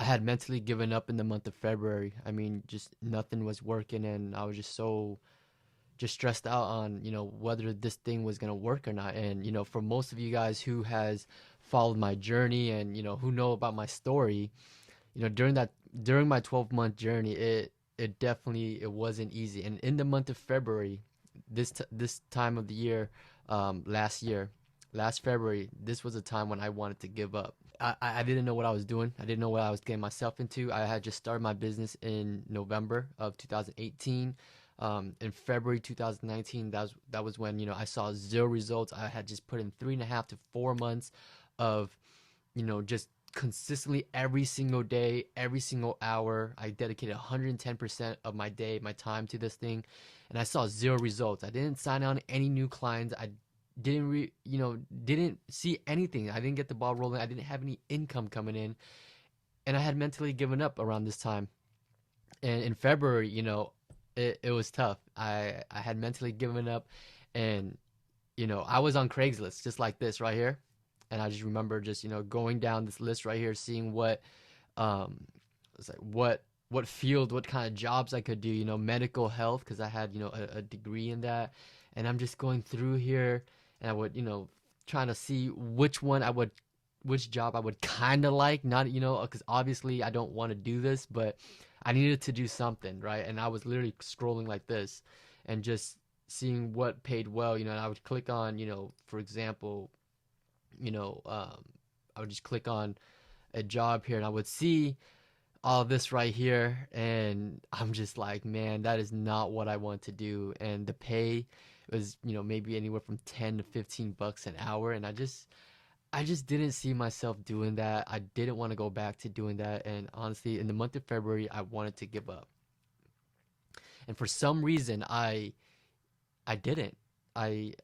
had mentally given up in the month of February. I mean, just nothing was working, and I was just so just stressed out on, whether this thing was going to work or not. And, for most of you guys who has followed my journey and, who know about my story, during my 12-month journey, it definitely it wasn't easy. And in the month of February, this time of the year, last February, this was a time when I wanted to give up. I didn't know what I was doing. I didn't know what I was getting myself into. I had just started my business in November of 2018. In February 2019, that was when I saw zero results. I had just put in 3.5 to 4 months of just consistently every single day, every single hour. I dedicated 110% of my day, my time to this thing, and I saw zero results. I didn't sign on any new clients. I didn't see anything. I didn't get the ball rolling. I didn't have any income coming in, and I had mentally given up around this time. And in February, it was tough. I had mentally given up, and I was on Craigslist just like this right here, and I just remember just going down this list right here, seeing um it's like what field, what kind of jobs I could do, medical health, because I had a degree in that, and I'm just going through here, and I would trying to see which job I would kind of like, not because obviously I don't want to do this, but I needed to do something, right? And I was literally scrolling like this and just seeing what paid well, and I would click on, for example, you know, um, I would just click on a job here and I would see all this right here, and I'm just like, man, that is not what I want to do. And the pay was, maybe anywhere from 10 to 15 bucks an hour, and I just didn't see myself doing that. I didn't want to go back to doing that, and honestly, in the month of February, I wanted to give up. And for some reason, I didn't. I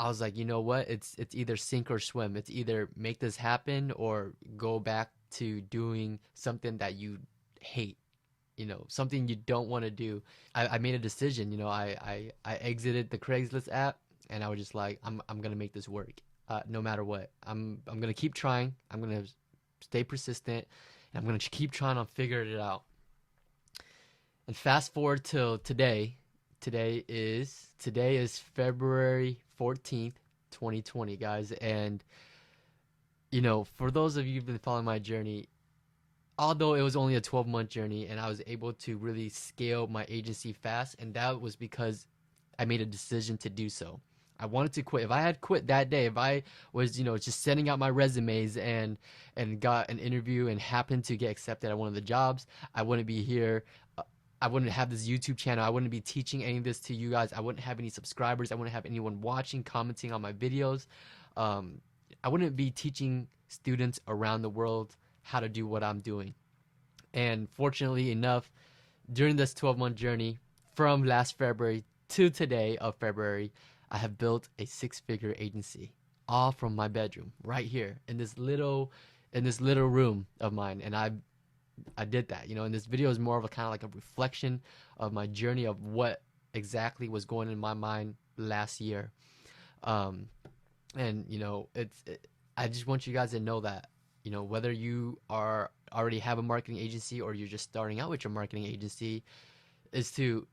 I was like, you know what? It's either sink or swim. It's either make this happen or go back to doing something that you hate, something you don't want to do. I made a decision. I exited the Craigslist app, and I was just like, I'm gonna make this work, no matter what. I'm gonna keep trying. I'm gonna stay persistent, and I'm gonna keep trying on figuring it out. And fast forward till today. Today is February 14th, 2020, guys. And for those of you who've been following my journey, although it was only a 12-month journey and I was able to really scale my agency fast, and that was because I made a decision to do so. I wanted to quit. If I had quit that day, if I was, just sending out my resumes and got an interview and happened to get accepted at one of the jobs, I wouldn't be here. uh, I wouldn't have this YouTube channel. I wouldn't be teaching any of this to you guys. I wouldn't have any subscribers. I wouldn't have anyone watching, commenting on my videos. Um, I wouldn't be teaching students around the world how to do what I'm doing. And fortunately enough, during this 12-month journey from last February to today of February, I have built a six-figure agency, all from my bedroom right here in this little room of mine. And I did that. And this video is more of a kind of like a reflection of my journey of what exactly was going in my mind last year. Um, and I just want you guys to know that whether you are already have a marketing agency or you're just starting out with your marketing agency, is to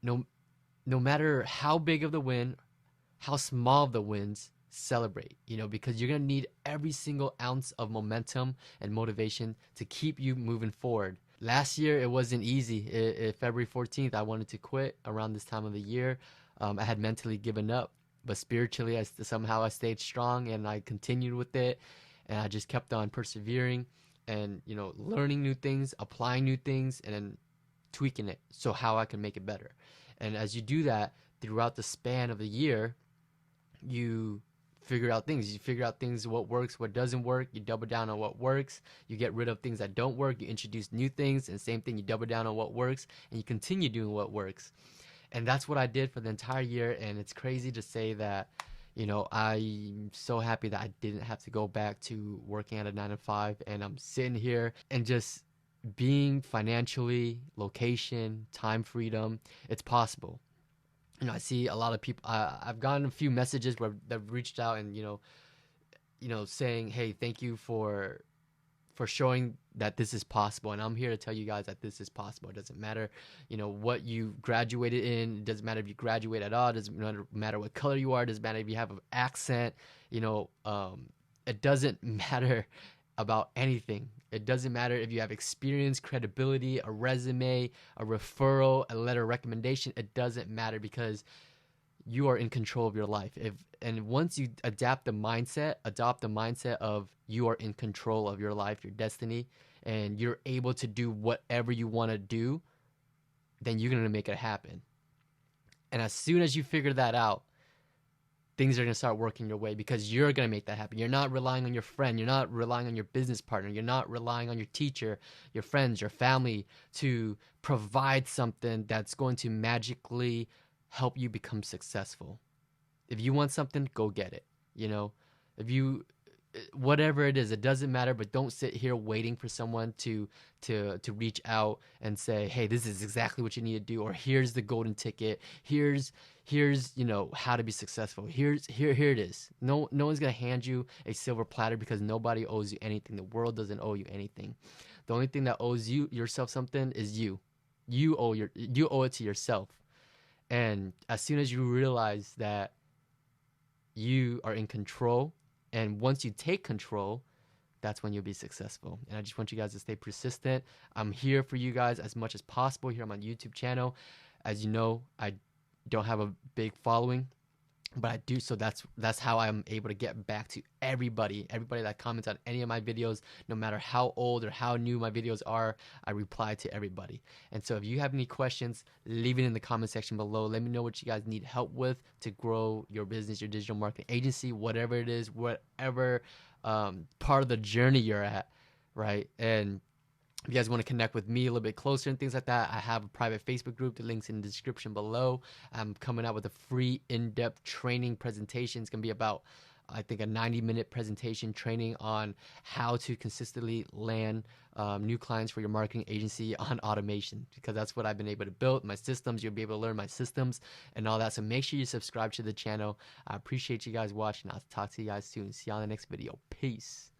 no matter how big of the win, how small of the wins, celebrate, because you're going to need every single ounce of momentum and motivation to keep you moving forward. Last year it wasn't easy. February 14th, I wanted to quit around this time of the year. I had mentally given up, but spiritually somehow I stayed strong and I continued with it, and I just kept on persevering and learning new things, applying new things, and then tweaking it so how I can make it better. And as you do that throughout the span of the year, you you figure out things, what works, what doesn't work. You double down on what works, you get rid of things that don't work, you introduce new things, and same thing, you double down on what works and you continue doing what works. And that's what I did for the entire year. And it's crazy to say that I'm so happy that I didn't have to go back to working at a 9 to 5, and I'm sitting here and just being financially, location, time freedom. It's possible. I see a lot of people. I've gotten a few messages where they've reached out and saying, "Hey, thank you for showing that this is possible. And I'm here to tell you guys that this is possible. It doesn't matter, what you graduated in. It doesn't matter if you graduate at all. It doesn't matter what color you are. It doesn't matter if you have an accent. It doesn't matter about anything. It doesn't matter if you have experience, credibility, a resume, a referral, a letter of recommendation. It doesn't matter, because you are in control of your life. And once you adopt the mindset of you are in control of your life, your destiny, and you're able to do whatever you want to do, then you're going to make it happen. And as soon as you figure that out, things are going to start working your way, because you're going to make that happen. You're not relying on your friend. You're not relying on your business partner. You're not relying on your teacher, your friends, your family to provide something that's going to magically help you become successful. If you want something, go get it. If you, whatever it is, it doesn't matter. But don't sit here waiting for someone to reach out and say, hey, this is exactly what you need to do, or here's the golden ticket. Here's how to be successful. Here it is. No one's gonna hand you a silver platter, because nobody owes you anything. The world doesn't owe you anything. The only thing that owes yourself something is you. You owe it to yourself. And as soon as you realize that you are in control, and once you take control, that's when you'll be successful. And I just want you guys to stay persistent. I'm here for you guys as much as possible here on my YouTube channel. As you know, I don't have a big following, but I do. So that's how I'm able to get back to everybody that comments on any of my videos. No matter how old or how new my videos are, I reply to everybody. And so if you have any questions, leave it in the comment section below. Let me know what you guys need help with to grow your business, your digital marketing agency, whatever it is, whatever part of the journey you're at, right? And if you guys want to connect with me a little bit closer and things like that, I have a private Facebook group. The link's in the description below. I'm coming out with a free in-depth training presentation. It's going to be about, I think, a 90-minute presentation training on how to consistently land new clients for your marketing agency on automation, because that's what I've been able to build. My systems, you'll be able to learn my systems and all that. So make sure you subscribe to the channel. I appreciate you guys watching. I'll talk to you guys soon. See you on the next video. Peace.